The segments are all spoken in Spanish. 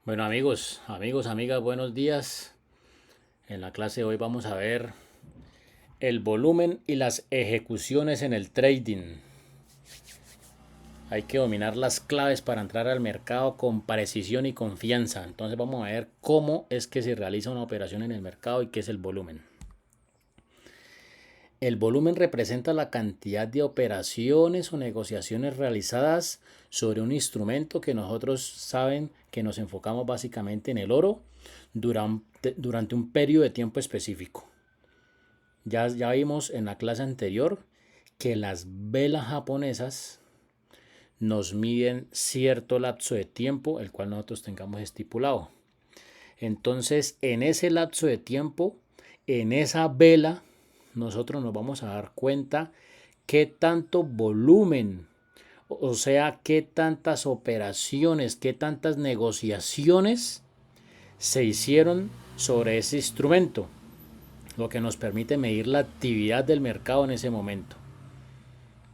Bueno amigas, buenos días. En la clase de hoy vamos a ver el volumen y las ejecuciones en el trading. Hay que dominar las claves para entrar al mercado con precisión y confianza. Entonces vamos a ver cómo es que se realiza una operación en el mercado y qué es el volumen. El volumen representa la cantidad de operaciones o negociaciones realizadas sobre un instrumento que nosotros saben que nos enfocamos básicamente en el oro durante un periodo de tiempo específico. Ya vimos en la clase anterior que las velas japonesas nos miden cierto lapso de tiempo el cual nosotros tengamos estipulado. Entonces, en ese lapso de tiempo, en esa vela, nosotros nos vamos a dar cuenta qué tanto volumen, o sea, qué tantas operaciones, qué tantas negociaciones se hicieron sobre ese instrumento, lo que nos permite medir la actividad del mercado en ese momento.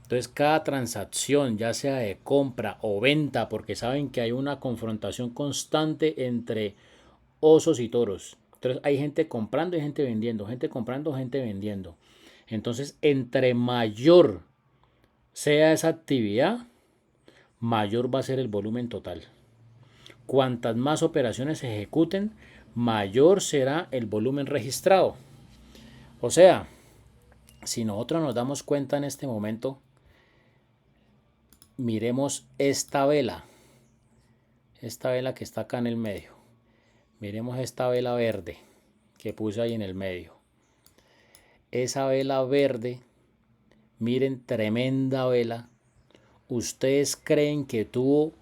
Entonces, cada transacción, ya sea de compra o venta, porque saben que hay una confrontación constante entre osos y toros. Entonces hay gente comprando y gente vendiendo, gente comprando, gente vendiendo. Entonces, entre mayor sea esa actividad, mayor va a ser el volumen total. Cuantas más operaciones se ejecuten, mayor será el volumen registrado. O sea, si nosotros nos damos cuenta en este momento, miremos esta vela que está acá en el medio. Miremos esta vela verde que puse ahí en el medio. Esa vela verde, miren, tremenda vela. ¿Ustedes creen que tuvo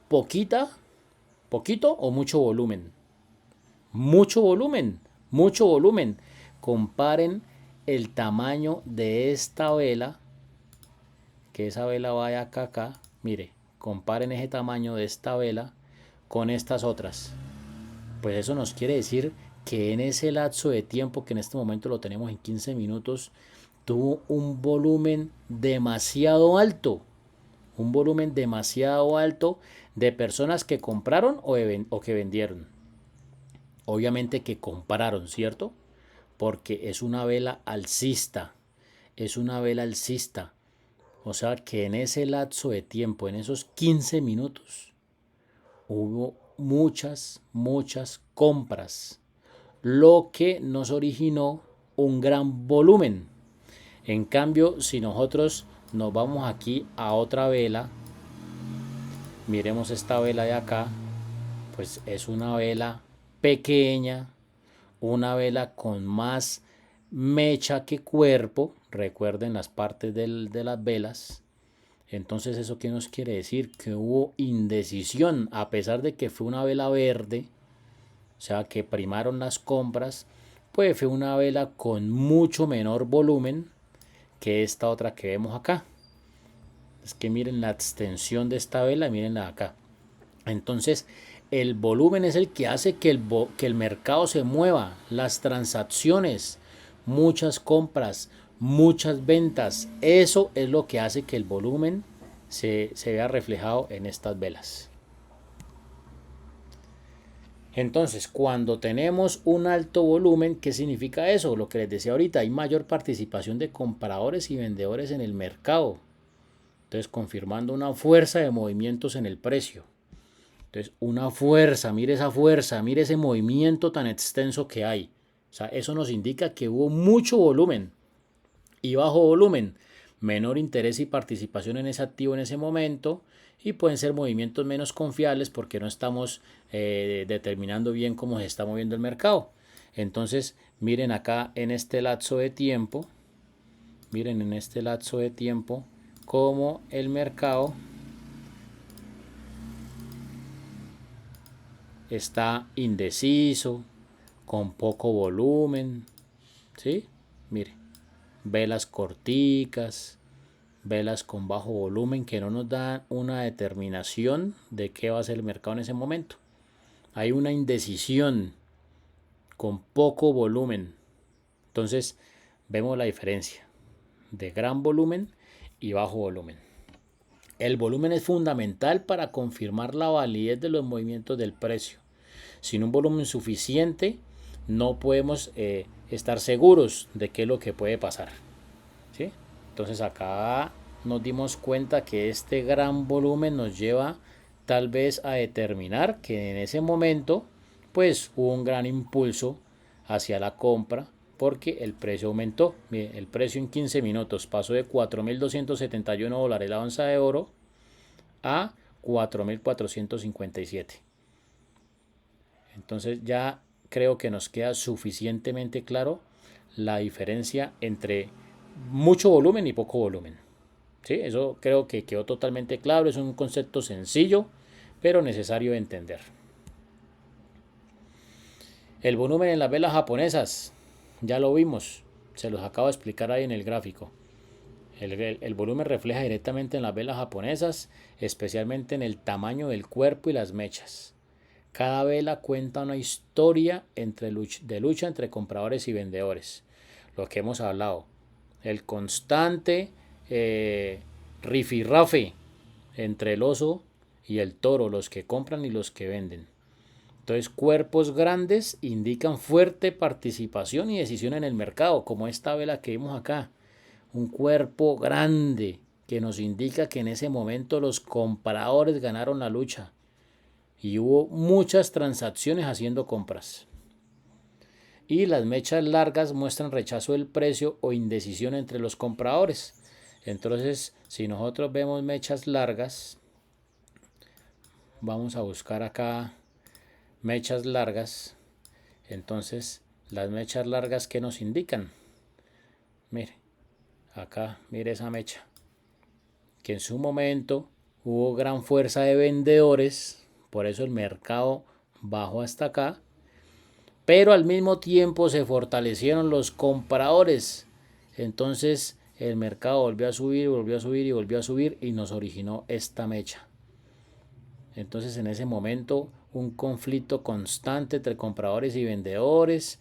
poquito o mucho volumen? Mucho volumen, mucho volumen. Comparen el tamaño de esta vela, que esa vela vaya acá. Mire, comparen ese tamaño de esta vela con estas otras. Pues eso nos quiere decir que en ese lapso de tiempo, que en este momento lo tenemos en 15 minutos, tuvo un volumen demasiado alto. Un volumen demasiado alto de personas que compraron o que vendieron. Obviamente que compraron, ¿cierto? Porque es una vela alcista. Es una vela alcista. O sea que en ese lapso de tiempo, en esos 15 minutos, hubo muchas compras, lo que nos originó un gran volumen. En cambio, si nosotros nos vamos aquí a otra vela, miremos esta vela de acá, pues es una vela pequeña, una vela con más mecha que cuerpo, recuerden las partes de las velas. Entonces, ¿eso qué nos quiere decir? Que hubo indecisión, a pesar de que fue una vela verde, o sea que primaron las compras, pues fue una vela con mucho menor volumen que esta otra que vemos acá. Es que miren la extensión de esta vela, mirenla acá. Entonces, el volumen es el que hace que el mercado se mueva, las transacciones, muchas compras, muchas ventas. Eso es lo que hace que el volumen se vea reflejado en estas velas. Entonces, cuando tenemos un alto volumen, ¿qué significa eso? Lo que les decía ahorita, hay mayor participación de compradores y vendedores en el mercado. Entonces, confirmando una fuerza de movimientos en el precio. Entonces, una fuerza, mire ese movimiento tan extenso que hay. O sea, eso nos indica que hubo mucho volumen y bajo volumen, menor interés y participación en ese activo en ese momento, y pueden ser movimientos menos confiables porque no estamos determinando bien cómo se está moviendo el mercado. Entonces, miren acá en este lapso de tiempo, miren en este lapso de tiempo cómo el mercado está indeciso, con poco volumen, ¿sí? Mire, velas corticas, velas con bajo volumen que no nos dan una determinación de qué va a ser el mercado en ese momento. Hay una indecisión con poco volumen. Entonces, vemos la diferencia de gran volumen y bajo volumen. El volumen es fundamental para confirmar la validez de los movimientos del precio. Sin un volumen suficiente no podemos estar seguros de qué es lo que puede pasar, ¿sí? Entonces acá nos dimos cuenta que este gran volumen nos lleva tal vez a determinar que en ese momento pues hubo un gran impulso hacia la compra porque el precio aumentó. Miren, el precio en 15 minutos pasó de $4.271 la onza de oro a 4.457. Entonces ya creo que nos queda suficientemente claro la diferencia entre mucho volumen y poco volumen. ¿Sí? Eso creo que quedó totalmente claro, es un concepto sencillo, pero necesario de entender. El volumen en las velas japonesas, ya lo vimos, se los acabo de explicar ahí en el gráfico. El volumen refleja directamente en las velas japonesas, especialmente en el tamaño del cuerpo y las mechas. Cada vela cuenta una historia de lucha entre compradores y vendedores. Lo que hemos hablado. El constante rifirrafe entre el oso y el toro, los que compran y los que venden. Entonces, cuerpos grandes indican fuerte participación y decisión en el mercado, como esta vela que vimos acá. Un cuerpo grande que nos indica que en ese momento los compradores ganaron la lucha y hubo muchas transacciones haciendo compras. Y las mechas largas muestran rechazo del precio o indecisión entre los compradores. Entonces, si nosotros vemos mechas largas, vamos a buscar acá mechas largas. Entonces, las mechas largas, ¿qué nos indican? Mire, acá, mire esa mecha. Que en su momento hubo gran fuerza de vendedores, por eso el mercado bajó hasta acá, pero al mismo tiempo se fortalecieron los compradores. Entonces el mercado volvió a subir, volvió a subir y volvió a subir y nos originó esta mecha. Entonces en ese momento un conflicto constante entre compradores y vendedores.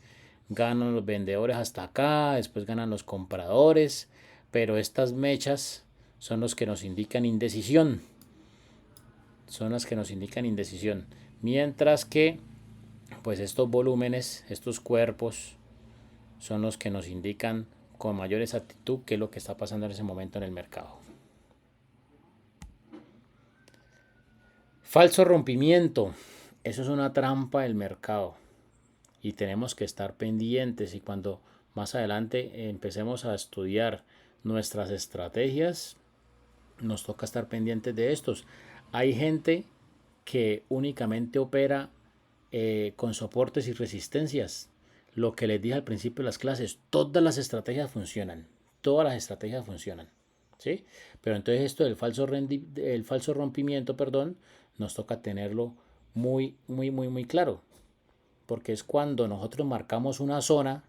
Ganan los vendedores hasta acá, después ganan los compradores, pero estas mechas son los que nos indican indecisión. Son las que nos indican indecisión. Mientras que pues estos volúmenes, estos cuerpos, son los que nos indican con mayor exactitud qué es lo que está pasando en ese momento en el mercado. Falso rompimiento. Eso es una trampa del mercado y tenemos que estar pendientes, y cuando más adelante empecemos a estudiar nuestras estrategias nos toca estar pendientes de estos. Hay gente que únicamente opera con soportes y resistencias. Lo que les dije al principio de las clases, todas las estrategias funcionan. Todas las estrategias funcionan. ¿Sí? Pero entonces esto del falso rompimiento, perdón, nos toca tenerlo muy claro. Porque es cuando nosotros marcamos una zona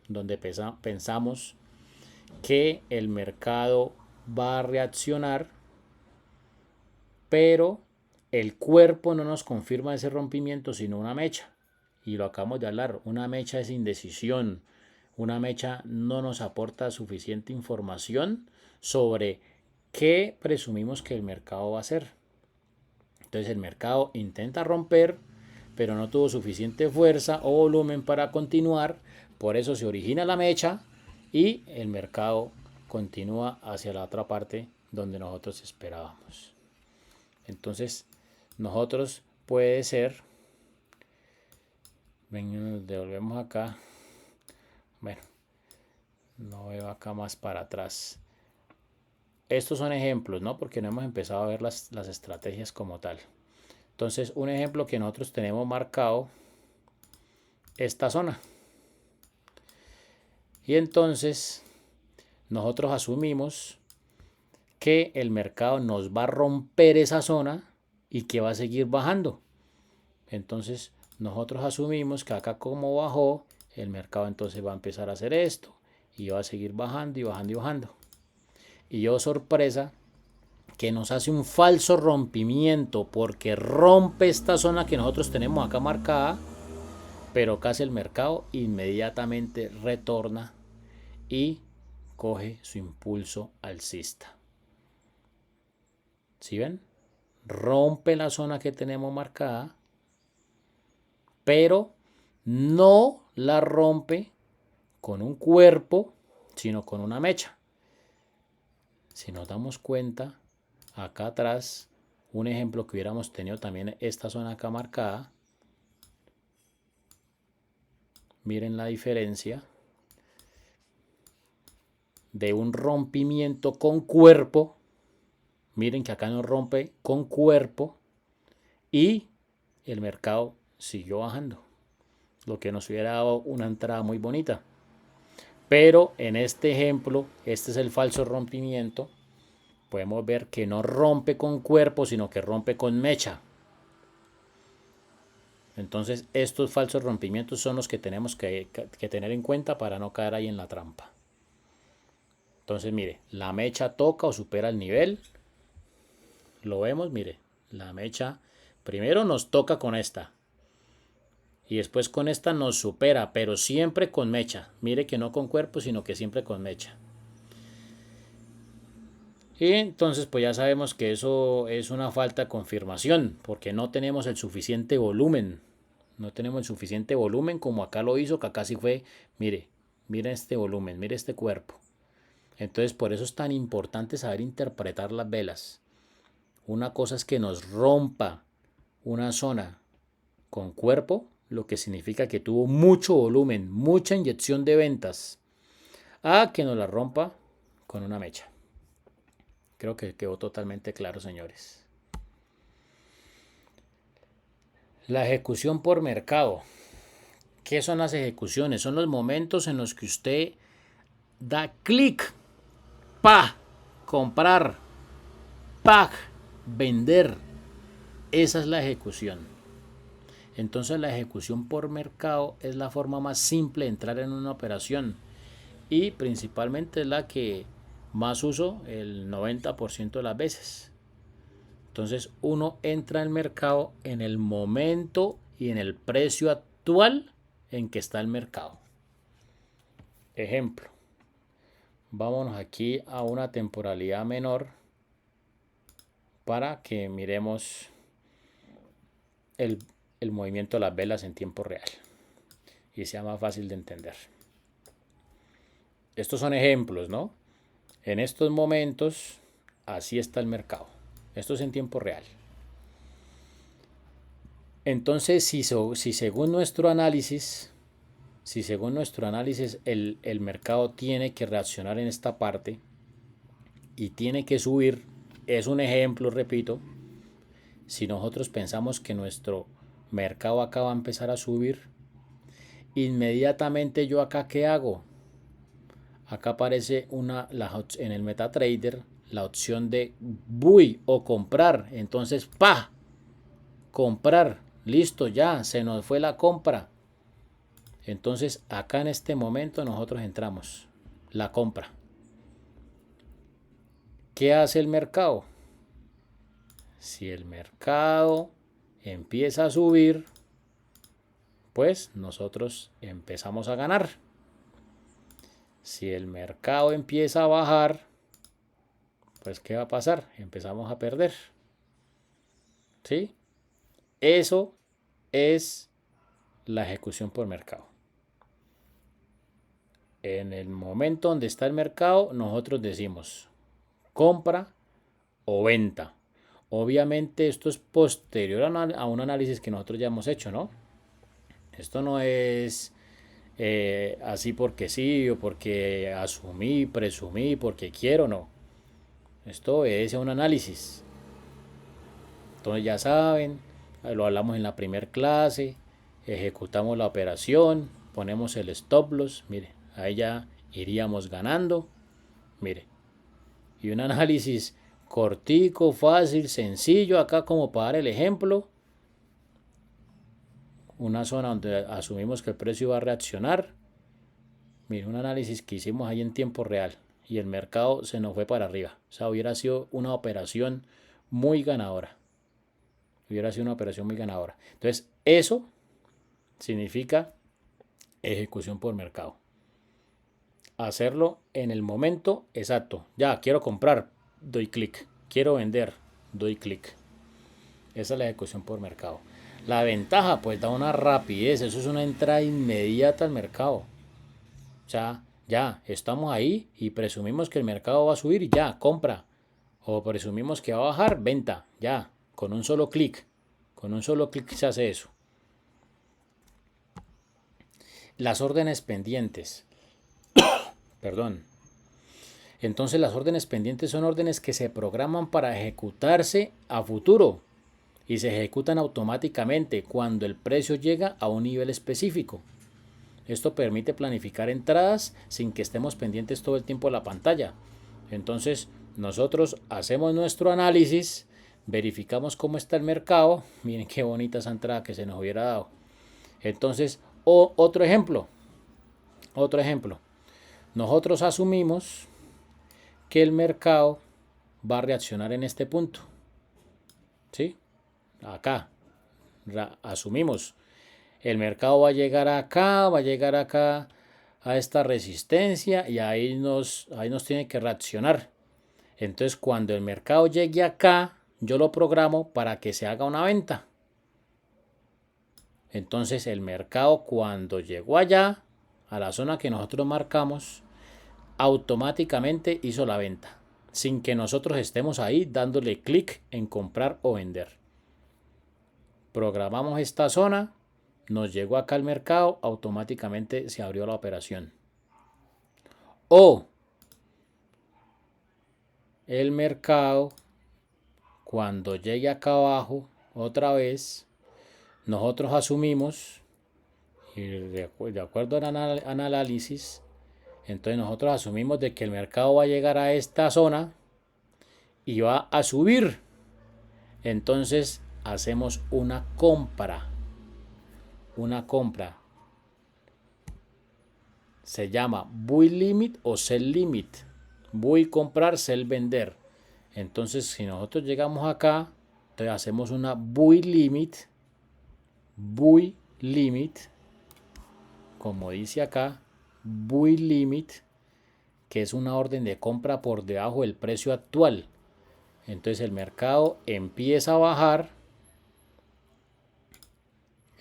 donde pensamos que el mercado va a reaccionar, pero el cuerpo no nos confirma ese rompimiento, sino una mecha. Y lo acabamos de hablar, una mecha es indecisión. Una mecha no nos aporta suficiente información sobre qué presumimos que el mercado va a hacer. Entonces el mercado intenta romper, pero no tuvo suficiente fuerza o volumen para continuar. Por eso se origina la mecha y el mercado continúa hacia la otra parte donde nosotros esperábamos. Entonces, nosotros puede ser, nos devolvemos acá, bueno, no veo acá más para atrás. Estos son ejemplos, ¿no? Porque no hemos empezado a ver las estrategias como tal. Entonces, un ejemplo que nosotros tenemos marcado, esta zona. Y entonces, nosotros asumimos que el mercado nos va a romper esa zona y que va a seguir bajando. Entonces nosotros asumimos que acá como bajó, el mercado entonces va a empezar a hacer esto y va a seguir bajando y bajando y bajando. Y oh sorpresa, que nos hace un falso rompimiento porque rompe esta zona que nosotros tenemos acá marcada, pero casi el mercado inmediatamente retorna y coge su impulso alcista. ¿Sí ven? Rompe la zona que tenemos marcada, pero no la rompe con un cuerpo, sino con una mecha. Si nos damos cuenta, acá atrás, un ejemplo que hubiéramos tenido también esta zona acá marcada. Miren la diferencia de un rompimiento con cuerpo. Miren que acá nos rompe con cuerpo y el mercado siguió bajando, lo que nos hubiera dado una entrada muy bonita. Pero en este ejemplo, este es el falso rompimiento. Podemos ver que no rompe con cuerpo, sino que rompe con mecha. Entonces, estos falsos rompimientos son los que tenemos que tener en cuenta para no caer ahí en la trampa. Entonces, mire, la mecha toca o supera el nivel. Lo vemos, mire, la mecha primero nos toca con esta. Y después con esta nos supera, pero siempre con mecha. Mire que no con cuerpo, sino que siempre con mecha. Y entonces pues ya sabemos que eso es una falta de confirmación, porque no tenemos el suficiente volumen. No tenemos el suficiente volumen como acá lo hizo, que acá sí fue, mire, mire este volumen, mire este cuerpo. Entonces por eso es tan importante saber interpretar las velas. Una cosa es que nos rompa una zona con cuerpo, lo que significa que tuvo mucho volumen, mucha inyección de ventas, a que nos la rompa con una mecha. Creo que quedó totalmente claro, señores. La ejecución por mercado. ¿Qué son las ejecuciones? Son los momentos en los que usted da clic, pa, comprar, pa, vender. Esa es la ejecución. Entonces la ejecución por mercado es la forma más simple de entrar en una operación y principalmente es la que más uso el 90% de las veces. Entonces uno entra al mercado en el momento y en el precio actual en que está el mercado. Ejemplo, vámonos aquí a una temporalidad menor para que miremos el movimiento de las velas en tiempo real y sea más fácil de entender. Estos son ejemplos, ¿no? En estos momentos, así está el mercado. Esto es en tiempo real. Entonces, si según nuestro análisis, el mercado tiene que reaccionar en esta parte y tiene que subir, es un ejemplo, repito, si nosotros pensamos que nuestro mercado acá va a empezar a subir, inmediatamente yo acá, ¿qué hago? Acá aparece en el MetaTrader la opción de buy o comprar. Entonces, ¡pa! Comprar. Listo, ya, se nos fue la compra. Entonces, acá en este momento nosotros entramos. La compra. ¿Qué hace el mercado? Si el mercado empieza a subir, pues nosotros empezamos a ganar. Si el mercado empieza a bajar, pues ¿qué va a pasar? Empezamos a perder. ¿Sí? Eso es la ejecución por mercado. En el momento donde está el mercado, nosotros decimos compra o venta. Obviamente esto es posterior a un análisis que nosotros ya hemos hecho, ¿no? Esto no es así porque sí o porque asumí, presumí, porque quiero, no. Esto es un análisis. Entonces ya saben, lo hablamos en la primera clase, ejecutamos la operación, ponemos el stop loss, mire, ahí ya iríamos ganando, mire. Y un análisis cortico, fácil, sencillo, acá como para dar el ejemplo. Una zona donde asumimos que el precio va a reaccionar. Mire, un análisis que hicimos ahí en tiempo real y el mercado se nos fue para arriba. O sea, hubiera sido una operación muy ganadora. Hubiera sido una operación muy ganadora. Entonces, eso significa ejecución por mercado. Hacerlo en el momento exacto. Ya, quiero comprar, doy clic. Quiero vender, doy clic. Esa es la ejecución por mercado. La ventaja, pues da una rapidez, eso es una entrada inmediata al mercado. O sea, ya estamos ahí y presumimos que el mercado va a subir y ya, compra. O presumimos que va a bajar, venta, ya, con un solo clic. Con un solo clic se hace eso. Las órdenes pendientes. Perdón. Entonces las órdenes pendientes son órdenes que se programan para ejecutarse a futuro y se ejecutan automáticamente cuando el precio llega a un nivel específico. Esto permite planificar entradas sin que estemos pendientes todo el tiempo de la pantalla. Entonces nosotros hacemos nuestro análisis, verificamos cómo está el mercado. Miren qué bonita esa entrada que se nos hubiera dado. Entonces, otro ejemplo. Nosotros asumimos que el mercado va a reaccionar en este punto. ¿Sí? Acá. Asumimos. El mercado va a llegar acá a esta resistencia y ahí nos tiene que reaccionar. Entonces cuando el mercado llegue acá, yo lo programo para que se haga una venta. Entonces el mercado cuando llegó allá, a la zona que nosotros marcamos, automáticamente hizo la venta, sin que nosotros estemos ahí dándole clic en comprar o vender. Programamos esta zona, nos llegó acá al mercado, automáticamente se abrió la operación. O el mercado, cuando llegue acá abajo, otra vez, nosotros asumimos, y de acuerdo al análisis, entonces nosotros asumimos de que el mercado va a llegar a esta zona y va a subir. Entonces hacemos una compra. Se llama buy limit o sell limit. Buy comprar, sell vender. Entonces si nosotros llegamos acá, entonces hacemos una buy limit, como dice acá, buy limit, que es una orden de compra por debajo del precio actual. Entonces el mercado empieza a bajar,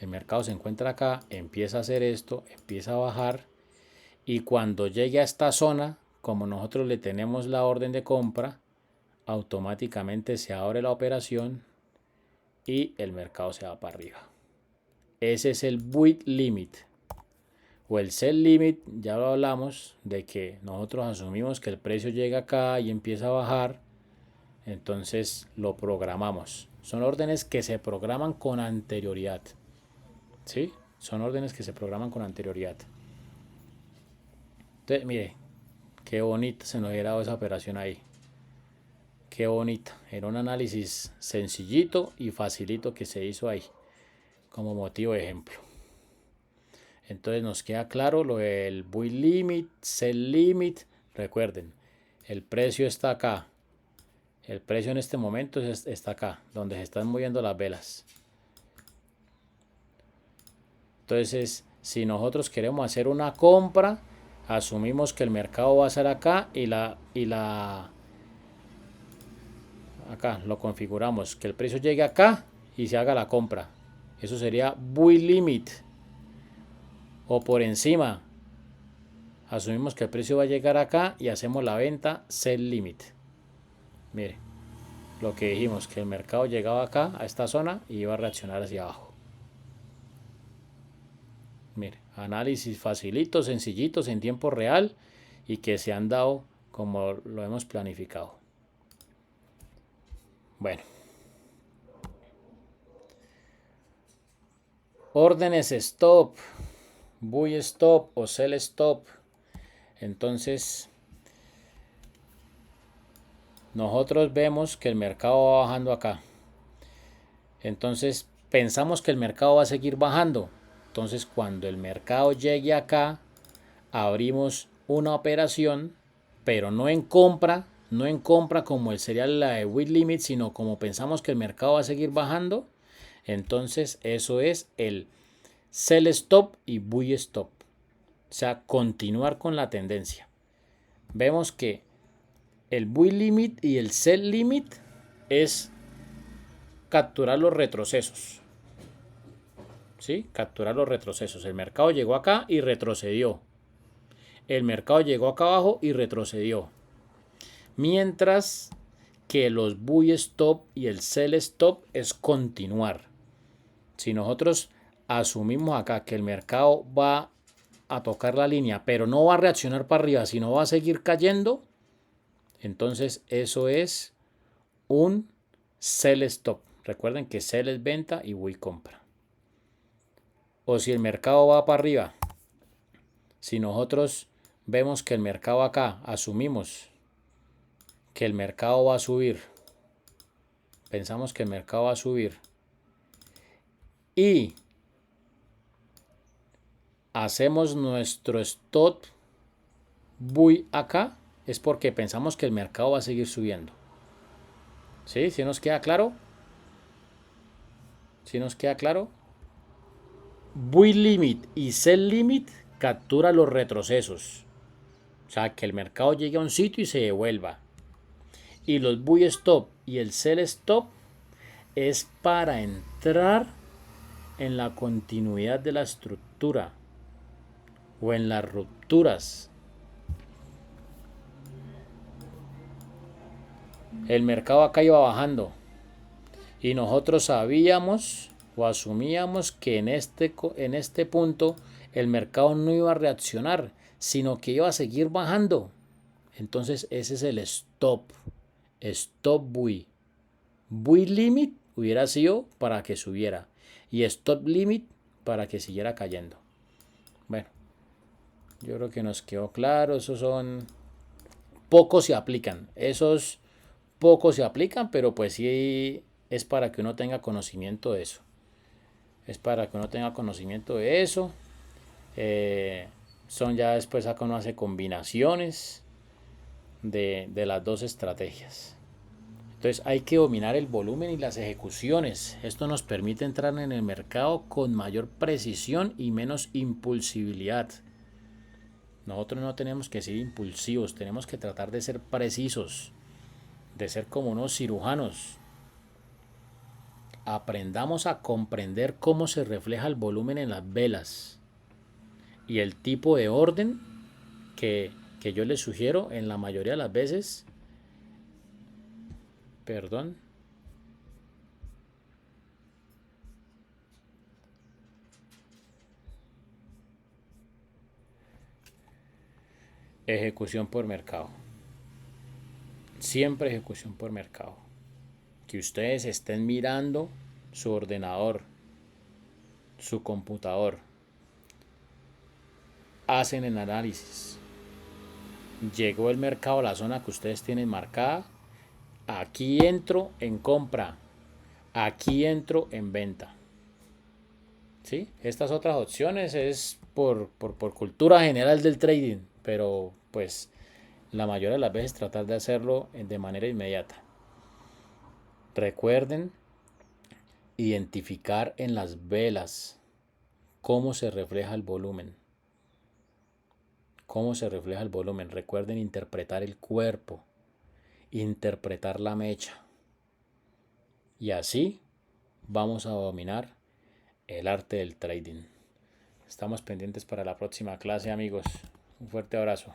el mercado se encuentra acá, empieza a hacer esto, empieza a bajar, y cuando llegue a esta zona, como nosotros le tenemos la orden de compra, automáticamente se abre la operación y el mercado se va para arriba. Ese es el buy limit. O el sell limit, ya lo hablamos, de que nosotros asumimos que el precio llega acá y empieza a bajar, entonces lo programamos. Son órdenes que se programan con anterioridad. ¿Sí? Son órdenes que se programan con anterioridad. Entonces, mire, qué bonita se nos hubiera dado esa operación ahí. Qué bonita. Era un análisis sencillito y facilito que se hizo ahí, como motivo de ejemplo. Entonces nos queda claro lo del buy limit, sell limit. Recuerden, el precio está acá. El precio en este momento está acá, donde se están moviendo las velas. Entonces, si nosotros queremos hacer una compra, asumimos que el mercado va a ser acá acá lo configuramos, que el precio llegue acá y se haga la compra. Eso sería buy limit. O por encima, asumimos que el precio va a llegar acá y hacemos la venta sell limit. Mire, lo que dijimos, que el mercado llegaba acá a esta zona y iba a reaccionar hacia abajo. Mire, análisis facilitos, sencillitos, en tiempo real y que se han dado como lo hemos planificado. Bueno, órdenes stop, buy stop o sell stop. Entonces nosotros vemos que el mercado va bajando acá, entonces pensamos que el mercado va a seguir bajando. Entonces cuando el mercado llegue acá, abrimos una operación, pero no en compra como sería la de buy limit, sino como pensamos que el mercado va a seguir bajando. Entonces eso es el sell stop y buy stop, o sea, continuar con la tendencia. Vemos que el buy limit y el sell limit es capturar los retrocesos. ¿Sí? Capturar los retrocesos. El mercado llegó acá y retrocedió. El mercado llegó acá abajo y retrocedió. Mientras que los buy stop y el sell stop es continuar. Si nosotros asumimos acá que el mercado va a tocar la línea, pero no va a reaccionar para arriba, sino va a seguir cayendo, entonces eso es un sell stop. Recuerden que sell es venta y buy compra. O si el mercado va para arriba, si nosotros vemos que el mercado acá, asumimos que el mercado va a subir, pensamos que el mercado va a subir y hacemos nuestro stop buy acá, es porque pensamos que el mercado va a seguir subiendo. ¿Sí? ¿Sí nos queda claro? ¿Sí nos queda claro? Buy limit y sell limit captura los retrocesos. O sea, que el mercado llegue a un sitio y se devuelva. Y los buy stop y el sell stop es para entrar en la continuidad de la estructura o en las rupturas. El mercado acá iba bajando y nosotros sabíamos o asumíamos que en este punto el mercado no iba a reaccionar, sino que iba a seguir bajando. Entonces ese es el stop buy. Buy limit hubiera sido para que subiera y stop limit para que siguiera cayendo. Bueno, yo creo que nos quedó claro. Esos son pocos se aplican, esos pocos se aplican, pero pues sí es para que uno tenga conocimiento de eso. Es para que uno tenga conocimiento de eso. Son ya después acá uno hace combinaciones de las dos estrategias. Entonces hay que dominar el volumen y las ejecuciones. Esto nos permite entrar en el mercado con mayor precisión y menos impulsividad. Nosotros no tenemos que ser impulsivos, tenemos que tratar de ser precisos, de ser como unos cirujanos. Aprendamos a comprender cómo se refleja el volumen en las velas y el tipo de orden que yo les sugiero en la mayoría de las veces. Perdón. Ejecución por mercado. Siempre ejecución por mercado. Que ustedes estén mirando su ordenador, su computador. Hacen el análisis. Llegó el mercado a la zona que ustedes tienen marcada. Aquí entro en compra. Aquí entro en venta. ¿Sí? Estas otras opciones es por cultura general del trading. Pero pues la mayoría de las veces tratar de hacerlo de manera inmediata. Recuerden identificar en las velas cómo se refleja el volumen. Cómo se refleja el volumen. Recuerden interpretar el cuerpo, interpretar la mecha. Y así vamos a dominar el arte del trading. Estamos pendientes para la próxima clase, amigos. Un fuerte abrazo.